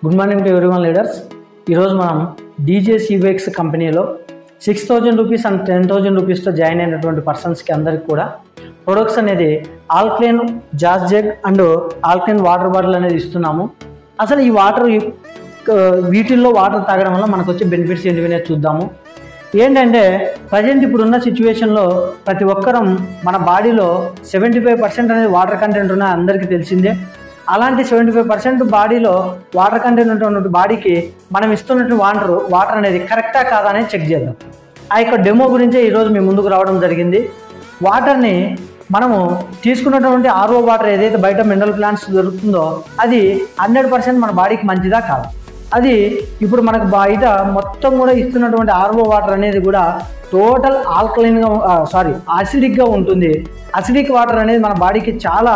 Good morning to everyone leaders. ఈరోజు మనం DJ సిబెక్స్ కంపెనీలో 6,000 రూపీస్ అండ్ 10,000 రూపీస్తో జాయిన్ అయినటువంటి పర్సన్స్కి అందరికి కూడా ప్రొడక్ట్స్ అనేది alkaline jazz jug and alkaline water bottle అనేది ఇస్తున్నాము. అసలు ఈ వాటర్ వీటిల్లో వాటర్ తాగడం వల్ల మనకు వచ్చే బెనిఫిట్స్ ఏంటివి చూద్దాము. ఏంటంటే ప్రజెంట్ ఇప్పుడున్న సిచ్యువేషన్లో ప్రతి ఒక్కరం మన బాడీలో 75% అనేది వాటర్ కంటెంట్ ఉన్న అందరికీ తెలిసిందే. అలాంటి 75% బాడీలో వాటర్ కంటెంట్ ఉన్నటువంటి బాడీకి మనం ఇస్తున్నటువంటి వాటర్ అనేది కరెక్టా కాదా అనేది చెక్ చేద్దాం. ఆ యొక్క డెమో గురించే ఈరోజు మీ ముందుకు రావడం జరిగింది. వాటర్ని మనము తీసుకున్నటువంటి ఆర్ఓ వాటర్ ఏదైతే బయట మినరల్ ప్లాంట్స్ దొరుకుతుందో అది 100% మన బాడీకి మంచిదా కాదా, అది ఇప్పుడు మనకు బయట మొత్తం కూడా ఇస్తున్నటువంటి ఆర్ఓ వాటర్ అనేది కూడా టోటల్ ఆల్కలైన్గా అసిడిక్గా ఉంటుంది. అసిడిక్ వాటర్ అనేది మన బాడీకి చాలా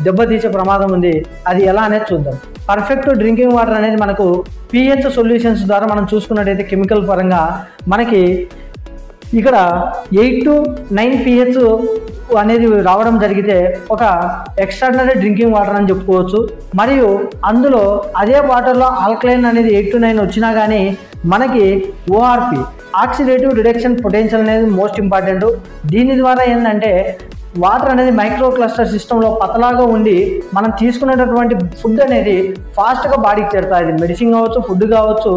దెబ్బతీసే ప్రమాదం ఉంది. అది ఎలా అనేది చూద్దాం. పర్ఫెక్ట్ డ్రింకింగ్ వాటర్ అనేది మనకు పిహెచ్ సొల్యూషన్స్ ద్వారా మనం చూసుకున్నట్టయితే కెమికల్ పరంగా మనకి ఇక్కడ 8 to 9 pH అనేది రావడం జరిగితే ఒక ఎక్స్ట్రాడినరీ డ్రింకింగ్ వాటర్ అని చెప్పుకోవచ్చు. మరియు అందులో అదే వాటర్లో ఆల్కలైన్ అనేది 8 to 9 వచ్చినా కానీ మనకి ఓఆర్పి ఆక్సిడేటివ్ రిడక్షన్ పొటెన్షియల్ అనేది మోస్ట్ ఇంపార్టెంట్. దీని ద్వారా ఏంటంటే వాటర్ అనేది మైక్రో క్లస్టర్ సిస్టంలో పతలాగా ఉండి మనం తీసుకునేటటువంటి ఫుడ్ అనేది ఫాస్ట్గా బాడీకి చేరుతుంది. అది మెడిసిన్ కావచ్చు, ఫుడ్ కావచ్చు.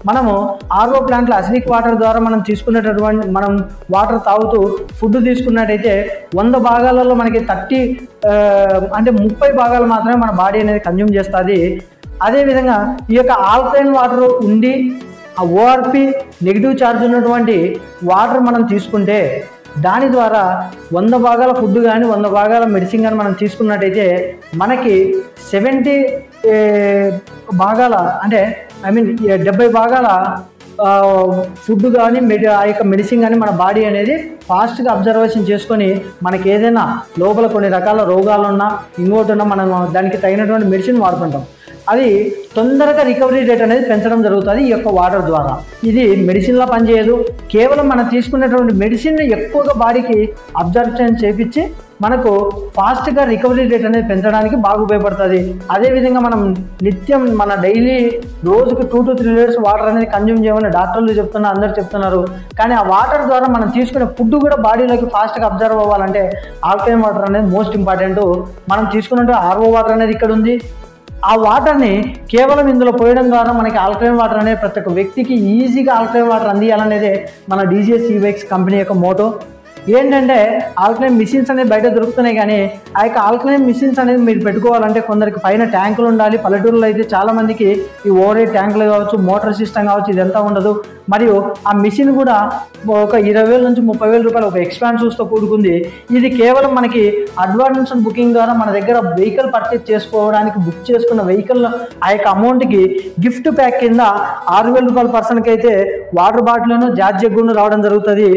మనము ఆర్ఓ ప్లాంట్లో అసిడిక్ వాటర్ ద్వారా మనం తీసుకునేటటువంటి మనం వాటర్ తాగుతూ ఫుడ్ తీసుకున్నట్టయితే 100 భాగాలలో మనకి 30 భాగాలు మాత్రమే మన బాడీ అనేది కన్జ్యూమ్ చేస్తుంది. అదేవిధంగా ఈ యొక్క ఆల్కలైన్ వాటర్ ఉండి ఆ ఓఆర్పి నెగిటివ్ ఛార్జ్ ఉన్నటువంటి వాటర్ మనం తీసుకుంటే దాని ద్వారా 100 భాగాల ఫుడ్ కానీ 100 భాగాల మెడిసిన్ కానీ మనం తీసుకున్నట్టయితే మనకి 70 భాగాల 70 భాగాల ఫుడ్ కానీ ఆ యొక్క మెడిసిన్ కానీ మన బాడీ అనేది ఫాస్ట్గా అబ్జర్వేషన్ చేసుకొని మనకి ఏదైనా లోపల కొన్ని రకాల రోగాలు ఉన్నా ఇంకోటి ఉన్నా మనం దానికి తగినటువంటి మెడిసిన్ వాడుతుంటాం. అది తొందరగా రికవరీ రేట్ అనేది పెంచడం జరుగుతుంది ఈ యొక్క వాటర్ ద్వారా. ఇది మెడిసిన్లా పనిచేయదు. కేవలం మనం తీసుకునేటువంటి మెడిసిన్ ఎక్కువగా బాడీకి అబ్జర్ప్షన్ చేపించి మనకు ఫాస్ట్గా రికవరీ రేట్ అనేది పెంచడానికి బాగా ఉపయోగపడుతుంది. అదేవిధంగా మనం నిత్యం మన డైలీ రోజుకి 2 to 3 లీటర్స్ వాటర్ అనేది కన్జ్యూమ్ చేయమని డాక్టర్లు చెప్తున్నారు, అందరు చెప్తున్నారు. కానీ ఆ వాటర్ ద్వారా మనం తీసుకునే ఫుడ్ కూడా బాడీలోకి ఫాస్ట్గా అబ్జర్వ్ అవ్వాలంటే ఆల్కలైన్ వాటర్ అనేది మోస్ట్ ఇంపార్టెంట్. మనం తీసుకున్నట్టు ఆర్ఓ వాటర్ అనేది ఇక్కడ ఉంది. ఆ వాటర్ని కేవలం ఇందులో పోయడం ద్వారా మనకి ఆల్కలైన్ వాటర్ అనేది ప్రతి ఒక్క వ్యక్తికి ఈజీగా ఆల్కలైన్ వాటర్ అందియాలనేదే మన డీజే సిబెక్స్ కంపెనీ యొక్క మోటో. ఏంటంటే ఆల్కలైన్ మిషన్స్ అనేది బయట దొరుకుతున్నాయి, కానీ ఆ యొక్క ఆల్కలైన్ మిషన్స్ అనేది మీరు పెట్టుకోవాలంటే కొందరికి పైన ట్యాంకులు ఉండాలి. పల్లెటూరులో అయితే చాలామందికి ఈ ఓవర్ హెడ్ ట్యాంకులు కావచ్చు, మోటార్ సిస్టమ్ కావచ్చు, ఇదంతా ఉండదు. మరియు ఆ మిషన్ కూడా ఒక 20,000 నుంచి 30,000 రూపాయలు ఒక ఎక్స్పాన్సివ్స్తో కూడుకుంది. ఇది కేవలం మనకి అడ్వాన్స్ బుకింగ్ ద్వారా మన దగ్గర వెహికల్ పర్చేజ్ చేసుకోవడానికి బుక్ చేసుకున్న వెహికల్ ఆ యొక్క అమౌంట్కి గిఫ్ట్ ప్యాక్ కింద 6,000 రూపాయల పర్సన్కి అయితే వాటర్ బాటిల్ను జాజ్ జగ్గును రావడం జరుగుతుంది.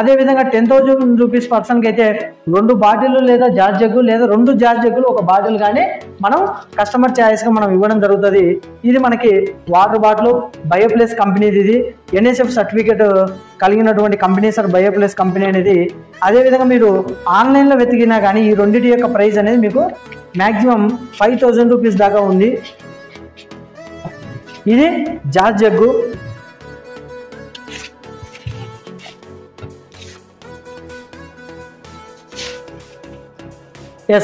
అదేవిధంగా 10,000 రూపీస్ పర్సన్కి అయితే 2 బాటిల్ లేదా జాజ్ జగ్గు లేదా 2 జాజ్ జగ్గులు ఒక బాటిల్ కానీ మనం కస్టమర్ ఛాయిస్గా మనం ఇవ్వడం జరుగుతుంది. ఇది మనకి వాటర్ బాటిల్ బయోప్లేస్ కంపెనీది. ఇది NSF సర్టిఫికేట్ కలిగినటువంటి కంపెనీ సార్ బయోప్లేస్ కంపెనీ అనేది. అదేవిధంగా మీరు ఆన్లైన్లో వెతికినా కానీ ఈ రెండింటి యొక్క ప్రైస్ అనేది మీకు మ్యాక్సిమం 5,000 రూపీస్ దాకా ఉంది. ఇది జాజ్ జగ్గు.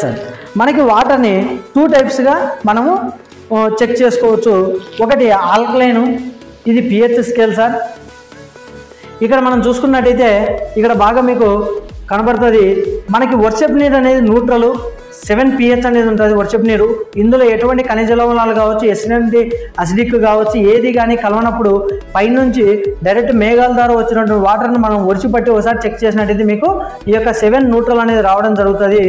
సార్ మనకి వాటర్ని 2 టైప్స్గా మనము చెక్ చేసుకోవచ్చు. ఒకటి ఆల్కలైన్, ఇది పిహెచ్ స్కేల్ సార్. ఇక్కడ మనం చూసుకున్నట్టయితే ఇక్కడ బాగా మీకు కనబడుతుంది. మనకి వర్షపు నీరు అనేది న్యూట్రల్ 7 pH అనేది ఉంటుంది వర్షపు నీరు. ఇందులో ఎటువంటి ఖనిజ లవణాలు కావచ్చు, ఎటువంటి అసిడిక్ కావచ్చు ఏది కానీ కలవనప్పుడు పైనుంచి డైరెక్ట్ మేఘాల ద్వారా వచ్చినటువంటి వాటర్ని మనం ఒడిచిపట్టి ఒకసారి చెక్ చేసినట్టయితే మీకు ఈ యొక్క 7 న్యూట్రల్ అనేది రావడం జరుగుతుంది.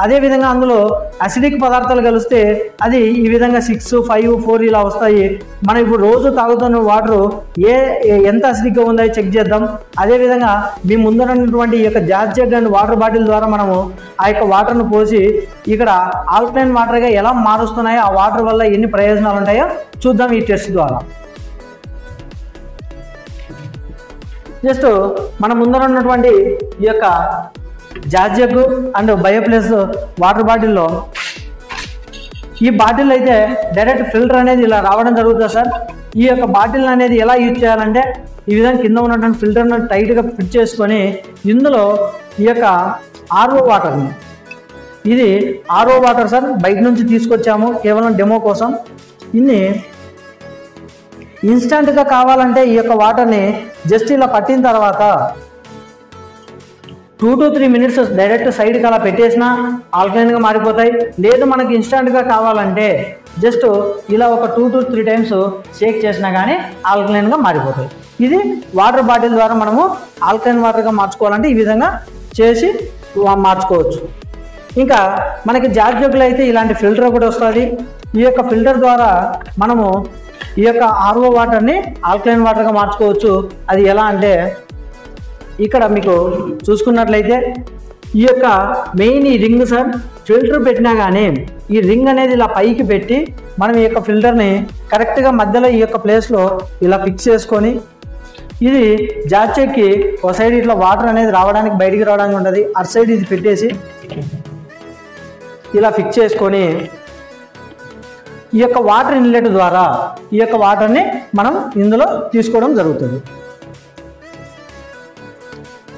అదేవిధంగా అందులో అసిడిక్ పదార్థాలు కలిస్తే అది ఈ విధంగా 6, 5, 4 ఇలా వస్తాయి. మనం ఇప్పుడు రోజు తాగుతున్న వాటర్ ఎంత అసిడిక్గా ఉందో చెక్ చేద్దాం. అదేవిధంగా మీ ముందున్నటువంటి ఈ యొక్క jazz jug and water bottle ద్వారా మనము ఆ యొక్క వాటర్ను పోసి ఇక్కడ ఆల్కలైన్ వాటర్గా ఎలా మారుస్తున్నాయో, ఆ వాటర్ వల్ల ఎన్ని ప్రయోజనాలు ఉంటాయో చూద్దాం ఈ టెస్ట్ ద్వారా. జస్ట్ మన ముందర ఉన్నటువంటి ఈ యొక్క జాజ్ జగ్ అండ్ బయోప్లేస్ వాటర్ బాటిల్లో ఈ బాటిల్ అయితే డైరెక్ట్ ఫిల్టర్ అనేది ఇలా రావడం జరుగుతుంది సార్. ఈ యొక్క బాటిల్ అనేది ఎలా యూజ్ చేయాలంటే ఈ విధంగా కింద ఉన్నటువంటి ఫిల్టర్ను టైట్గా ఫిట్ చేసుకొని ఇందులో ఈ యొక్క ఆర్ఓ వాటర్ని, ఇది ఆర్ఓ వాటర్ సార్, బయట నుంచి తీసుకొచ్చాము కేవలం డెమో కోసం. ఇన్ని ఇన్స్టంట్గా కావాలంటే ఈ యొక్క వాటర్ని జస్ట్ ఇలా పట్టిన తర్వాత 2 to 3 minutes డైరెక్ట్ సైడ్కి అలా పెట్టేసినా ఆల్కలైన్గా మారిపోతాయి. లేదు మనకి ఇన్స్టంట్గా కావాలంటే జస్ట్ ఇలా ఒక 2 to 3 times షేక్ చేసినా కానీ ఆల్కలైన్గా మారిపోతాయి. ఇది వాటర్ బాటిల్ ద్వారా మనము ఆల్కలైన్ వాటర్గా మార్చుకోవాలంటే ఈ విధంగా చేసి మార్చుకోవచ్చు. ఇంకా మనకి జార్ జగ్గులో అయితే ఇలాంటి ఫిల్టర్ కూడా వస్తుంది. ఈ యొక్క ఫిల్టర్ ద్వారా మనము ఈ యొక్క ఆర్ఓ వాటర్ని ఆల్కలైన్ వాటర్గా మార్చుకోవచ్చు. అది ఎలా అంటే ఇక్కడ మీకు చూసుకున్నట్లయితే ఈ యొక్క మెయిన్ ఈ రింగ్ సార్, ఫిల్టర్ పెట్టినా కానీ ఈ రింగ్ అనేది ఇలా పైకి పెట్టి మనం ఈ యొక్క ఫిల్టర్ని కరెక్ట్గా మధ్యలో ఈ యొక్క ప్లేస్లో ఇలా ఫిక్స్ చేసుకొని, ఇది జార్ చెక్కి ఒక సైడ్ ఇట్లా వాటర్ అనేది రావడానికి బయటికి రావడానికి ఉంటుంది, అటు సైడ్ ఇది పెట్టేసి ఇలా ఫిక్స్ చేసుకొని ఈ యొక్క వాటర్ ఇన్లెట్ ద్వారా ఈ యొక్క వాటర్ని మనం ఇందులో తీసుకోవడం జరుగుతుంది.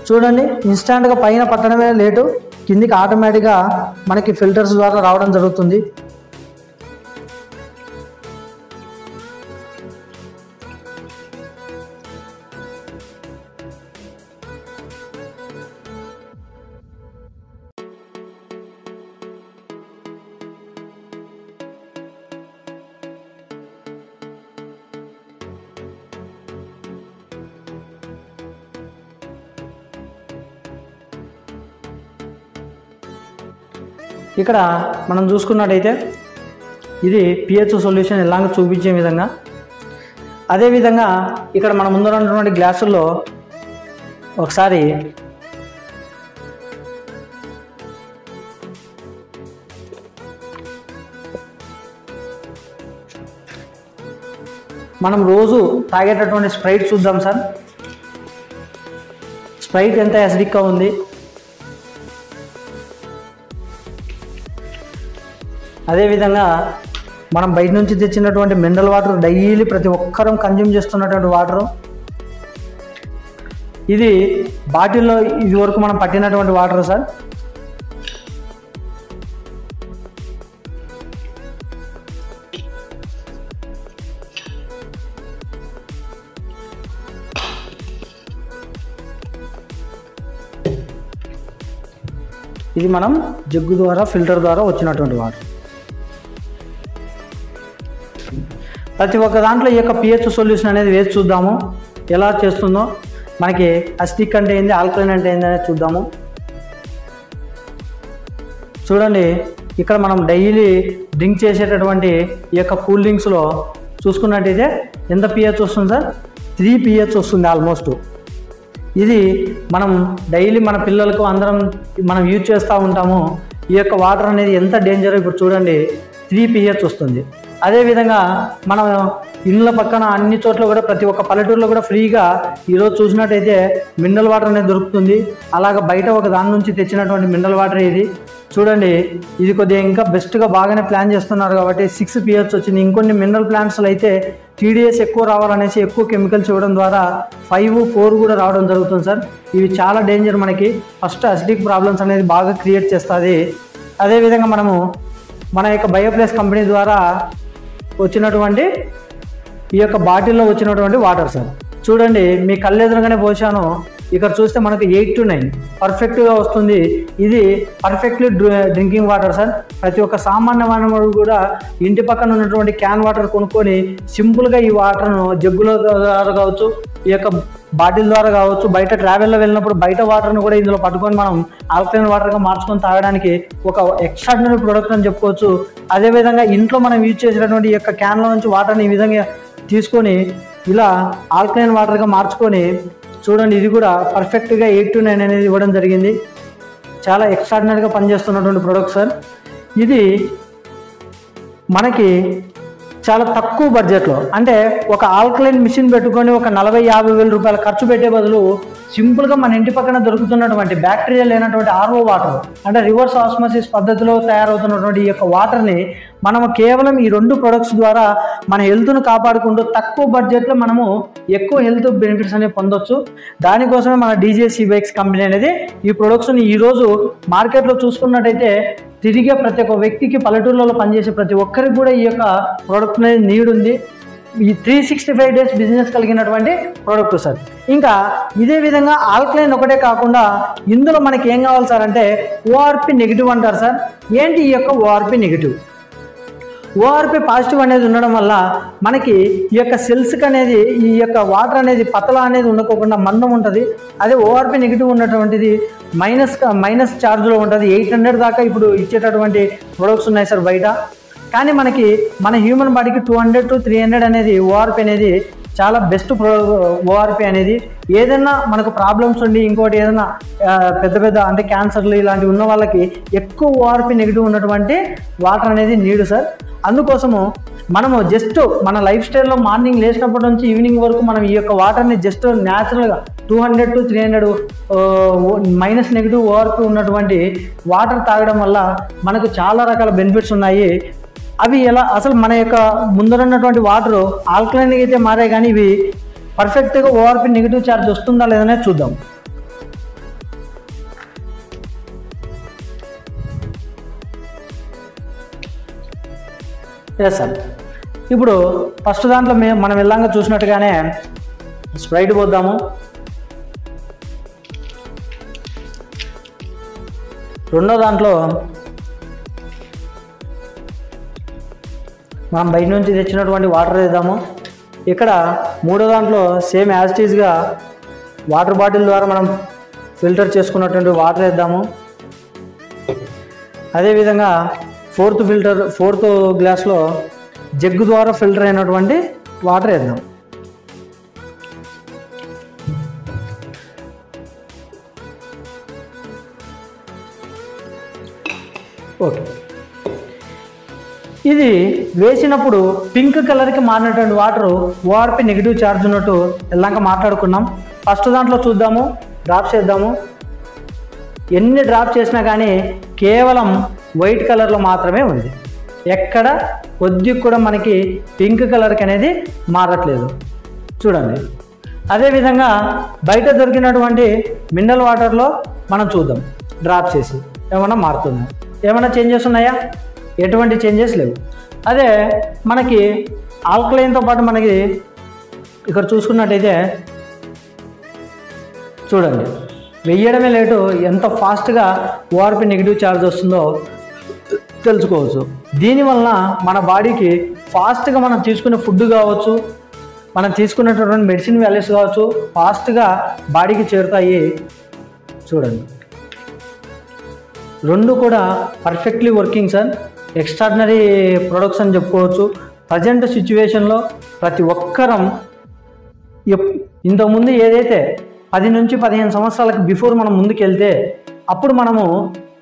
చూడండి, ఇన్స్టాంట్గా పైన పట్టడమే లేటు, కిందికి ఆటోమేటిక్గా మనకి ఫిల్టర్స్ ద్వారా రావడం జరుగుతుంది. ఇక్కడ మనం చూసుకున్నట్టయితే ఇది pH సొల్యూషన్ ఇలాగ చూపించే విధంగా, అదేవిధంగా ఇక్కడ మన ముందర ఉన్నటువంటి గ్లాసుల్లో ఒకసారి మనం రోజు తాగేటటువంటి స్ప్రైట్ చూద్దాం సార్. స్ప్రైట్ ఎంత యాసిడిక్గా ఉంది. అదేవిధంగా మనం బయట నుంచి తెచ్చినటువంటి మినరల్ వాటర్, డైలీ ప్రతి ఒక్కరం కన్జ్యూమ్ చేస్తున్నటువంటి వాటరు. ఇది బాటిల్లో ఇది వరకు మనం పట్టినటువంటి వాటర్ సార్. ఇది మనం జగ్గు ద్వారా ఫిల్టర్ ద్వారా వచ్చినటువంటి వాటర్. ప్రతి ఒక్క దాంట్లో ఈ యొక్క pH సొల్యూషన్ అనేది వేసి చూద్దాము ఎలా చేస్తుందో. మనకి అసిడిక్ అంటే ఏంది, ఆల్కలైన్ అంటే ఏంది అనేది చూద్దాము. చూడండి, ఇక్కడ మనం డైలీ డ్రింక్ చేసేటటువంటి ఈ యొక్క కూల్ డ్రింక్స్లో చూసుకున్నట్టయితే ఎంత pH వస్తుంది సార్? 3 pH వస్తుంది ఆల్మోస్ట్. ఇది మనం డైలీ మన పిల్లలకు అందరం మనం యూజ్ చేస్తూ ఉంటాము. ఈ యొక్క వాటర్ అనేది ఎంత డేంజర్ ఇప్పుడు చూడండి, 3 pH వస్తుంది. అదేవిధంగా మనం ఇళ్ళ పక్కన అన్ని చోట్ల కూడా ప్రతి ఒక్క పల్లెటూరులో కూడా ఫ్రీగా ఈరోజు చూసినట్టయితే మినరల్ వాటర్ అనేది దొరుకుతుంది. అలాగ బయట ఒక దాని నుంచి తెచ్చినటువంటి మినరల్ వాటర్ ఇది. చూడండి, ఇది కొద్దిగా ఇంకా బెస్ట్గా బాగానే ప్లాన్ చేస్తున్నారు కాబట్టి 6 pH వచ్చింది. ఇంకొన్ని మినరల్ ప్లాంట్స్లో అయితే TDS ఎక్కువ రావాలనేసి ఎక్కువ కెమికల్స్ ఇవ్వడం ద్వారా 5, 4 కూడా రావడం జరుగుతుంది సార్. ఇవి చాలా డేంజర్. మనకి ఫస్ట్ అసిడిక్ ప్రాబ్లమ్స్ అనేది బాగా క్రియేట్ చేస్తుంది. అదేవిధంగా మనము మన యొక్క బయోప్లేస్ కంపెనీ ద్వారా వచ్చినటువంటి ఈ యొక్క బాటిల్లో వచ్చినటువంటి వాటర్ సార్. చూడండి, మీ కళ్ళు ఎదురుగానే పోసాను. ఇక్కడ చూస్తే మనకు 8 to 9 పర్ఫెక్ట్గా వస్తుంది. ఇది పర్ఫెక్ట్లీ డ్రింకింగ్ వాటర్ సార్. ప్రతి ఒక్క సామాన్య మానవుడు కూడా ఇంటి పక్కన ఉన్నటువంటి క్యాన్ వాటర్ కొనుక్కొని సింపుల్గా ఈ వాటర్ను జగ్గుల ద్వారా కావచ్చు, ఈ యొక్క బాటిల్ ద్వారా కావచ్చు, బయట ట్రావెల్లో వెళ్ళినప్పుడు బయట వాటర్ను కూడా ఇందులో పట్టుకొని మనం ఆల్కలైన్ వాటర్గా మార్చుకొని తాగడానికి ఒక ఎక్స్ట్రాడినరీ ప్రోడక్ట్ అని చెప్పుకోవచ్చు. అదేవిధంగా ఇంట్లో మనం యూజ్ చేసేటటువంటి ఈ యొక్క క్యాన్లో నుంచి వాటర్ని ఈ విధంగా తీసుకొని ఇలా ఆల్కలైన్ వాటర్గా మార్చుకొని చూడండి, ఇది కూడా పర్ఫెక్ట్గా 8 to 9 అనేది ఇవ్వడం జరిగింది. చాలా ఎక్స్ట్రాడినరీగా పనిచేస్తున్నటువంటి ప్రోడక్ట్ సార్. ఇది మనకి చాలా తక్కువ బడ్జెట్లో, అంటే ఒక ఆల్కలైన్ మిషన్ పెట్టుకొని ఒక 40-50 వేల రూపాయలు ఖర్చు పెట్టే బదులు సింపుల్గా మన ఇంటి పక్కన దొరుకుతున్నటువంటి బ్యాక్టీరియా లేనటువంటి ఆర్ఓ వాటర్, అంటే రివర్స్ ఆస్మోసిస్ పద్ధతిలో తయారవుతున్నటువంటి ఈ యొక్క వాటర్ని మనము కేవలం ఈ 2 ప్రొడక్ట్స్ ద్వారా మన హెల్త్ను కాపాడుకుంటూ తక్కువ బడ్జెట్లో మనము ఎక్కువ హెల్త్ బెనిఫిట్స్ అనేవి పొందొచ్చు. దానికోసమే మన డీజేసీ బైక్స్ కంపెనీ అనేది ఈ ప్రొడక్ట్స్ని ఈరోజు మార్కెట్లో చూసుకున్నట్టయితే తిరిగే ప్రతి ఒక్క వ్యక్తికి, పల్లెటూళ్ళలో పనిచేసే ప్రతి ఒక్కరికి కూడా ఈ యొక్క ప్రోడక్ట్ అనేది నీడ్ ఉంది. ఈ 365 డేస్ బిజినెస్ కలిగినటువంటి ప్రోడక్ట్ సార్. ఇంకా ఇదే విధంగా ఆల్కలైన్ ఒకటే కాకుండా ఇందులో మనకి ఏం కావాలి సార్ అంటే ఓఆర్పి నెగిటివ్ అంటారు సార్. ఏంటి ఈ యొక్క ఓఆర్పి నెగిటివ్? ఓఆర్పి పాజిటివ్ అనేది ఉండడం వల్ల మనకి ఈ యొక్క సెల్స్కి అనేది ఈ యొక్క వాటర్ అనేది పతలా అనేది ఉండకోకుండా మందం ఉంటుంది. అదే ఓఆర్పి నెగిటివ్ ఉన్నటువంటిది మైనస్ ఛార్జ్లో ఉంటుంది. 800 దాకా ఇప్పుడు ఇచ్చేటటువంటి ప్రొడక్ట్స్ ఉన్నాయి సార్ బయట. కానీ మనకి మన హ్యూమన్ బాడీకి 200 to 300 అనేది ఓఆర్పి అనేది చాలా బెస్ట్ ఓఆర్పి అనేది. ఏదైనా మనకు ప్రాబ్లమ్స్ ఉండి ఇంకోటి ఏదైనా పెద్ద అంటే క్యాన్సర్లు ఇలాంటివి ఉన్న వాళ్ళకి ఎక్కువ ఓఆర్పి నెగిటివ్ ఉన్నటువంటి వాటర్ అనేది నీడు సార్. అందుకోసము మనము జస్ట్ మన లైఫ్ స్టైల్లో మార్నింగ్ లేచినప్పటి నుంచి ఈవినింగ్ వరకు మనం ఈ యొక్క వాటర్ని జస్ట్ న్యాచురల్గా 200 to 300 మైనస్ నెగిటివ్ ఓఆర్పి ఉన్నటువంటి వాటర్ తాగడం వల్ల మనకు చాలా రకాల బెనిఫిట్స్ ఉన్నాయి. అవి ఎలా అసలు మన యొక్క ముందరున్నటువంటి వాటర్ ఆల్కలైన్ అయితే మారే కానీ ఇవి పర్ఫెక్ట్గా ఓఆర్పి నెగిటివ్ ఛార్జ్ వస్తుందా లేదనే చూద్దాం. Yes sir. ఇప్పుడు ఫస్ట్ దాంట్లో మనం వెళ్ళంగా చూసినట్టుగానే స్ప్రైట్ పోద్దాము. రెండో దాంట్లో మనం బయట నుంచి తెచ్చినటువంటి వాటర్ వేద్దాము. ఇక్కడ మూడో దాంట్లో సేమ్ యాజ్ ఇట్ ఈజ్గా వాటర్ బాటిల్ ద్వారా మనం ఫిల్టర్ చేసుకున్నటువంటి వాటర్ వేద్దాము. అదేవిధంగా ఫోర్త్ గ్లాస్లో జగ్గు ద్వారా ఫిల్టర్ అయినటువంటి వాటర్ వేద్దాం. ఓకే, ఇది వేసినప్పుడు పింక్ కలర్కి మారినటువంటి వాటర్ ఓఆర్పి నెగిటివ్ ఛార్జ్ ఉన్నట్టు ఎల్లాక మాట్లాడుకున్నాం. ఫస్ట్ దాంట్లో చూద్దాము, డ్రాప్స్ చేద్దాము. ఎన్ని డ్రాప్ చేసినా కానీ కేవలం వైట్ కలర్లో మాత్రమే ఉంది. ఎక్కడ కొద్ది కూడా మనకి పింక్ కలర్కి అనేది మారట్లేదు చూడండి. అదేవిధంగా బయట దొరికినటువంటి మినరల్ వాటర్లో మనం చూద్దాం, డ్రాప్ చేసి ఏమైనా మారుతుందా, ఏమైనా చేంజెస్ ఉన్నాయా? ఎటువంటి చేంజెస్ లేవు. అదే మనకి ఆల్కలైన్తో పాటు మనకి ఇక్కడ చూసుకున్నట్టయితే చూడండి, వెయ్యడమే లేటు ఎంత ఫాస్ట్గా ఓఆర్పి నెగిటివ్ ఛార్జ్ వస్తుందో తెలుసుకోవచ్చు. దీనివల్ల మన బాడీకి ఫాస్ట్గా మనం తీసుకునే ఫుడ్ కావచ్చు, మనం తీసుకున్నటువంటి మెడిసిన్ వాల్యూస్ కావచ్చు ఫాస్ట్గా బాడీకి చేరుతాయి. చూడండి, రెండు కూడా perfectly working sir. Extraordinary products అని చెప్పుకోవచ్చు. ప్రజెంట్ సిచ్యువేషన్లో ప్రతి ఒక్కరం ఇంతకుముందు ఏదైతే 10 నుంచి 15 సంవత్సరాలకు బిఫోర్ మనం ముందుకెళ్తే అప్పుడు మనము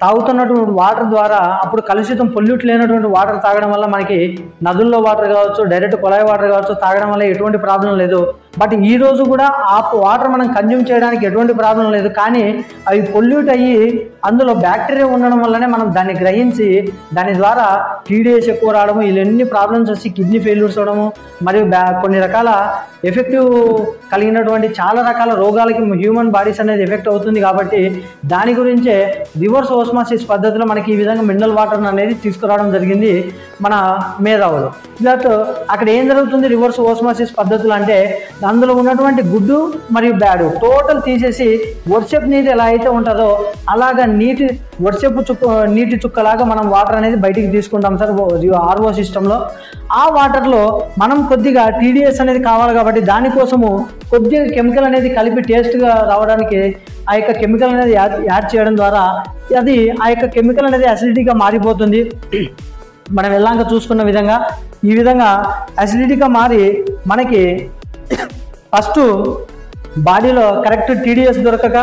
తాగుతున్నటువంటి వాటర్ ద్వారా అప్పుడు కలుషితం పొల్యూట్ లేనటువంటి వాటర్ తాగడం వల్ల మనకి నదుల్లో వాటర్ కావచ్చు, డైరెక్ట్ కొళాయి వాటర్ కావచ్చు తాగడం వల్ల ఎటువంటి ప్రాబ్లం లేదు. బట్ ఈరోజు కూడా ఆ వాటర్ మనం కన్జ్యూమ్ చేయడానికి ఎటువంటి ప్రాబ్లం లేదు. కానీ అవి పొల్యూట్ అయ్యి అందులో బ్యాక్టీరియా ఉండడం వల్లనే మనం దాన్ని గ్రహించి దాని ద్వారా టీడీఎస్ ఎక్కువ రావడము, ఇవన్నీ ప్రాబ్లమ్స్ వచ్చి కిడ్నీ ఫెయిల్యూర్స్ అవడము మరియు కొన్ని రకాల ఎఫెక్టివ్ కలిగినటువంటి చాలా రకాల రోగాలకి హ్యూమన్ బాడీస్ అనేది ఎఫెక్ట్ అవుతుంది. కాబట్టి దాని గురించే రివర్స్ ఓస్మాసిస్ పద్ధతిలో మనకి ఈ విధంగా మినరల్ వాటర్ అనేది తీసుకురావడం జరిగింది మన మేధావులు. దట్ అక్కడ ఏం జరుగుతుంది రివర్స్ ఓస్మాసిస్ పద్ధతులు అంటే అందులో ఉన్నటువంటి గుడ్డు మరియు బ్యాడు టోటల్ తీసేసి వర్షపు నీరు ఎలా అయితే ఉంటుందో అలాగా నీటి చుక్కలాగా మనం వాటర్ అనేది బయటికి తీసుకుంటాం సార్ ఆర్ఓ సిస్టంలో. ఆ వాటర్లో మనం కొద్దిగా టీడీఎస్ అనేది కావాలి కాబట్టి దానికోసము కొద్దిగా కెమికల్ అనేది కలిపి టేస్ట్గా రావడానికి ఆ యొక్క కెమికల్ అనేది యాడ్ చేయడం ద్వారా అది ఆ యొక్క కెమికల్ అనేది అసిడిటీగా మారిపోతుంది. మనం వెళ్ళాక చూసుకున్న విధంగా ఈ విధంగా అసిడిటీగా మారి మనకి ఫస్ట్ బాడీలో కరెక్ట్ టీడీఎస్ దొరకక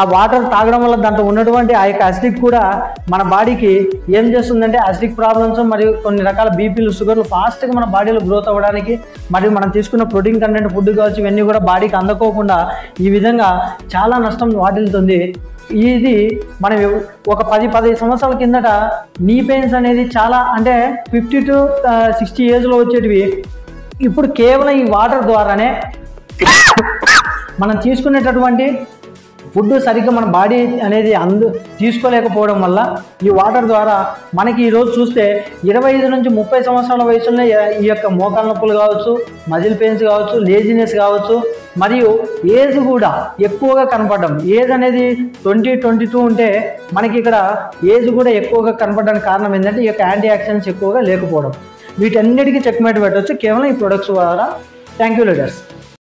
ఆ వాటర్ తాగడం వల్ల దాంట్లో ఉన్నటువంటి ఆ యొక్క అసిడిక్ కూడా మన బాడీకి ఏం చేస్తుందంటే అసిడిక్ ప్రాబ్లమ్స్ మరియు కొన్ని రకాల బీపీలు షుగర్లు ఫాస్ట్గా మన బాడీలో గ్రోత్ అవ్వడానికి మరియు మనం తీసుకున్న ప్రోటీన్ కంటెంట్ ఫుడ్ కావచ్చు ఇవన్నీ కూడా బాడీకి అందుకోకుండా ఈ విధంగా చాలా నష్టం వాటిల్తుంది. ఇది మనం ఒక 10-15 సంవత్సరాల కిందట నీ పెయిన్స్ అనేది చాలా అంటే 50 to 60 ఏజ్లో వచ్చేటివి ఇప్పుడు కేవలం ఈ వాటర్ ద్వారానే మనం తీసుకునేటటువంటి ఫుడ్ సరిగ్గా మన బాడీ అనేది తీసుకోలేకపోవడం వల్ల ఈ వాటర్ ద్వారా మనకి ఈరోజు చూస్తే 25 నుంచి 30 సంవత్సరాల వయసులో ఈ యొక్క మోకాళ్ళ నొప్పులు కావచ్చు, మజిల్ పెయిన్స్ కావచ్చు, లేజినెస్ కావచ్చు, మరియు ఏజ్ కూడా ఎక్కువగా కనపడడం. ఏజ్ అనేది 20-22 ఉంటే మనకి ఇక్కడ ఏజ్ కూడా ఎక్కువగా కనపడడానికి కారణం ఏంటంటే ఈ యొక్క యాంటీ ఆక్సిడెంట్స్ ఎక్కువగా లేకపోవడం. వీటన్నిటికీ చెక్మేట్ పెట్టవచ్చు కేవలం ఈ ప్రొడక్ట్స్ ద్వారా. Thank you leaders.